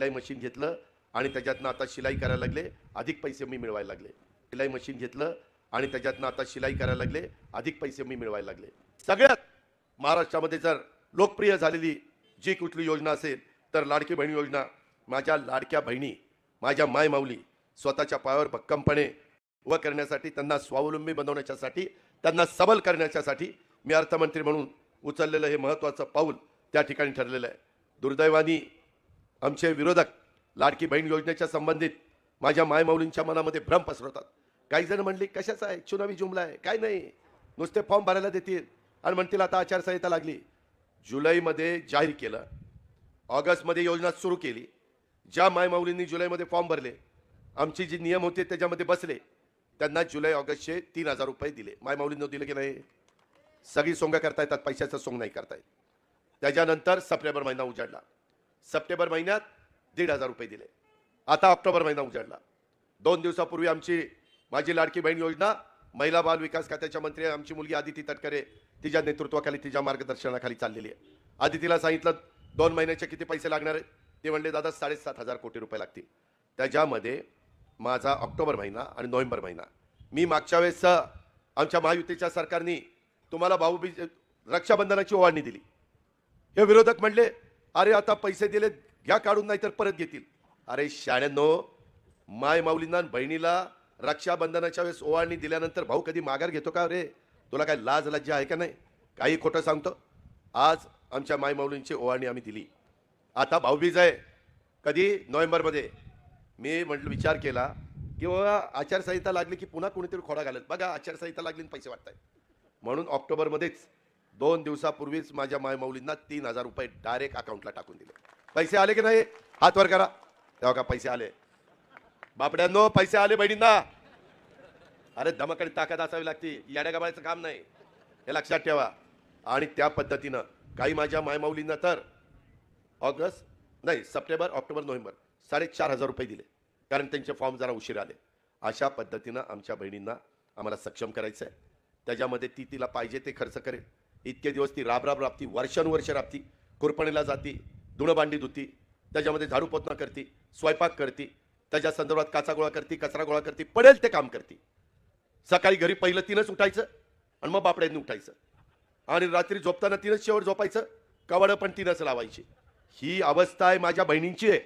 शिलाई मशीन घेतलं आणि त्याच्यातनं आता शिलाई करायला लागले, अधिक पैसे मी मिळवायला लागले. शिलाई मशीन घेतलं आणि त्याच्यातनं आता शिलाई करायला लागले, अधिक पैसे मी मिळवायला लागले. सगळ्यात महाराष्ट्रामध्ये जर लोकप्रिय झालेली जी कुठली योजना असेल तर लाडकी बहीण योजना. माझ्या लाडक्या बहिणी, माझ्या मायमाऊली स्वतःच्या पायावर भक्कमपणे उभं करण्यासाठी, त्यांना स्वावलंबी बनवण्यासाठी, त्यांना सबल करण्यासाठी मी अर्थमंत्री म्हणून उचललेलं हे महत्त्वाचं पाऊल त्या ठिकाणी ठरलेलं आहे. दुर्दैवाने आमचे विरोधक लाडकी बहीण योजनेच्या संबंधित माझ्या मायमाऊलींच्या मनामध्ये भ्रम पसरवतात. काही जण म्हणले कशाचा आहे, चुनावी जुमला आहे, काय नाही, नुसते फॉर्म भरायला देतील आणि म्हणतील आता आचारसंहिता लागली. जुलैमध्ये जाहीर केलं, ऑगस्टमध्ये योजना सुरू केली. ज्या मायमाऊलींनी जुलैमध्ये फॉर्म भरले, आमची जी नियम होते त्याच्यामध्ये बसले, त्यांना जुलै ऑगस्टचे 3,000 रुपये दिले. मायमाऊलींना दिले की नाही? सगळी सोंग करता येतात, पैशाचं सोंग नाही करता येत. त्याच्यानंतर सप्टेंबर महिना उजाडला. सप्टेंबर महिन्यात 1,500 रुपये दिले. आता ऑक्टोबर महिना उजाडला. 2 दिवसापूर्वी माझी लाडकी बहीण योजना महिला बाल विकास खात्याच्या मंत्री आमची मुलगी आदिती तटकरे, तिच्या नेतृत्वाखाली, तिच्या मार्गदर्शनाखाली चाललेली आहे. आदितीला सांगितलं 2 महिन्याचे किती पैसे लागणार आहेत. ते म्हणले दादा 7,500 कोटी रुपये लागतील. त्याच्यामध्ये माझा ऑक्टोबर महिना आणि नोव्हेंबर महिना, मी मागच्या वेळेस आमच्या महायुतीच्या सरकारने तुम्हाला भाऊबीज रक्षाबंधनाची ओवाळणी दिली. हे विरोधक म्हणले अरे आता पैसे दिले घ्या काढून, नाही तर परत घेतील. अरे शाण्यांनो, माय माऊलींना बहिणीला रक्षाबंधनाच्या वेळेस ओवाळणी दिल्यानंतर भाऊ कधी माघार घेतो का रे? तुला काय लाज लज्जा आहे का नाही? काही खोटं सांगतो. आज आमच्या माय माऊलींची ओवाळणी आम्ही दिली. आता भाऊबीज आहे कधी, नोव्हेंबरमध्ये. मी म्हटलं विचार केला की बाबा आचारसंहिता लागली की पुन्हा कोणीतरी खोडा घालेल. बघा आचारसंहिता लागली पैसे वाटतायत म्हणून ऑक्टोबरमध्येच 2 दिवसापूर्वीच माझ्या मायमाऊलींना 3,000 रुपये डायरेक्ट अकाउंटला टाकून दिले. पैसे आले की नाही? हात वर करा. तेव्हा का पैसे आले? बापड्यांनो पैसे आले बहिणींना. अरे धमकडे ताकद असावी लागते, येड्या गाबाळाचं काम नाही, हे लक्षात ठेवा. आणि त्या पद्धतीनं काही माझ्या मायमाऊलींना तर सप्टेंबर, ऑक्टोबर, नोव्हेंबर 4,500 रुपये दिले, कारण त्यांचे फॉर्म जरा उशीर आले. अशा पद्धतीनं आमच्या बहिणींना आम्हाला सक्षम करायचं आहे. त्याच्यामध्ये तिला पाहिजे ते खर्च करेल. इतके दिवस ती राबती, वर्षानुवर्ष राबती, कुरपणीला जाती, धुणंभांडी धुती, त्याच्यामध्ये झाडू पोतना करती, स्वयंपाक करती, त्याच्या संदर्भात काचा गोळा करती, कचरा गोळा करती, पडेल ते काम करती. सकाळी घरी पहिलं तिनंच उठायचं आणि मग बापड्यांनी उठायचं, आणि रात्री झोपताना तिनंच शेवट झोपायचं, कवाडं पण तिनंच लावायची. ही अवस्था आहे माझ्या बहिणींची आहे,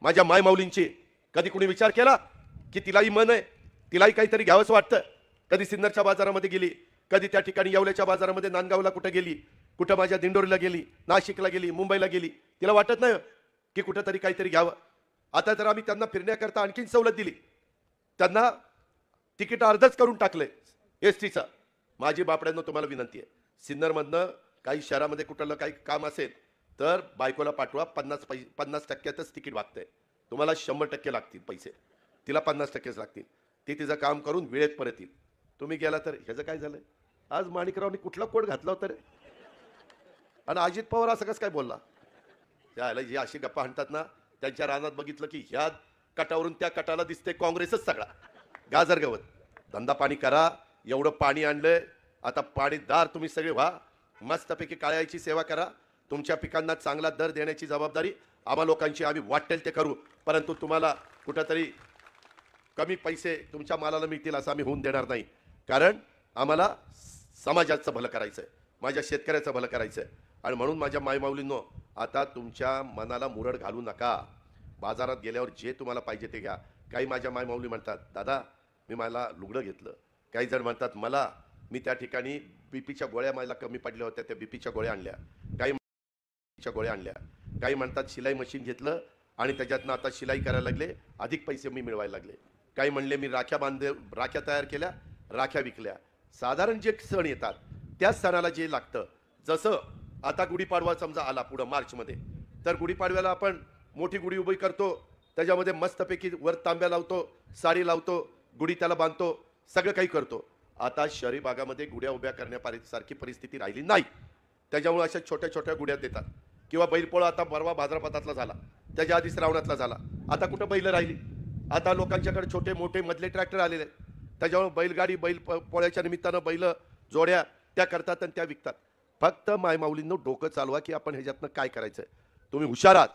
माझ्या मायमाऊलींची. कधी कुणी विचार केला की तिलाही मन आहे, तिलाही काहीतरी घ्यावंच वाटतं? कधी सिन्नरच्या बाजारामध्ये गेली, कधी त्या ठिकाणी येवल्याच्या बाजारामध्ये, नांदगावला कुठं गेली, कुठं माझ्या दिंडोरीला गेली, नाशिकला गेली, मुंबईला गेली, तिला वाटत नाही की कुठंतरी काहीतरी घ्यावं? आता तर आम्ही त्यांना फिरण्याकरता आणखीन सवलत दिली. त्यांना तिकीट अर्धच करून टाकले एसटीचं. माझी बापड्यांनो तुम्हाला विनंती आहे, सिन्नरमधनं काही शहरामध्ये कुठलं काही काम असेल तर बायकोला पाठवा. 50% तिकीट वागतंय. तुम्हाला 100% लागतील पैसे, तिला 50%च लागतील. ती तिचं काम करून वेळेत परत येईल. तुम्ही गेला तर ह्याचं काय झालंय? आज माणिकरावनी कुठला कोट घातला होता रे? आणि अजित पवार असं कसं काय बोलला? त्याला जी अशी गप्पा हाणतात ना, त्यांच्या रानात बघितलं की ह्या कटावरून त्या कटाला दिसते काँग्रेसच सगळा. गाजर गवत. धंदा पाणी करा, एवढं पाणी आणलंय, आता पाणीदार तुम्ही सगळे व्हा, मस्तपैकी काळ्याची सेवा करा. तुमच्या पिकांना चांगला दर देण्याची जबाबदारी आम्हा लोकांची, आम्ही वाटेल ते करू. परंतु तुम्हाला कुठंतरी कमी पैसे तुमच्या मालाला मिळतील असं आम्ही होऊन देणार नाही. कारण आम्हाला समाजाचं भलं करायचं आहे, माझ्या शेतकऱ्याचं भलं करायचं आहे. आणि म्हणून माझ्या मायमाऊलींनो, आता तुमच्या मनाला मुरड घालू नका. बाजारात गेल्यावर जे तुम्हाला पाहिजे ते घ्या. काही माझ्या मायमाऊली म्हणतात दादा मला लुगडं घेतलं, काही जण म्हणतात मी त्या ठिकाणी बीपीच्या गोळ्या मला कमी पडल्या होत्या, त्या बीपीच्या गोळ्या आणल्या, काही म्हणतात शिलाई मशीन घेतलं आणि त्याच्यातनं आता शिलाई करायला लागले, अधिक पैसे मी मिळवायला लागले. काही म्हणले मी राख्या तयार केल्या, राख्या विकल्या. साधारण जे सण येतात त्या सणाला जे लागतं, जसं आता गुढीपाडवा समजा आला पुढं मार्चमध्ये, तर गुढीपाडव्याला आपण मोठी गुढी उभी करतो, त्याच्यामध्ये मस्तपैकी वर तांब्या लावतो, साडी लावतो, गुढी त्याला बांधतो, सगळं काही करतो. आता शहरी भागामध्ये गुढ्या उभ्या करण्यासारखी परिस्थिती राहिली नाही. त्याच्यामुळे अशा छोट्या छोट्या गुढ्या देतात. किंवा बैलपोळा आता परवा भाद्रपदातला झाला, त्याच्या आधी श्रावणातला झाला. आता कुठं बैल राहिली? आता लोकांच्याकडे छोटे मोठे मधले ट्रॅक्टर आलेले आहेत. त्याच्यामुळे बैलगाडी, पोळ्याच्या निमित्तानं बैल जोड्या त्या करतात आणि त्या विकतात. फक्त मायमाऊलींनो डोकं चालवा की आपण ह्याच्यातनं काय करायचं. तुम्ही हुशार आहात,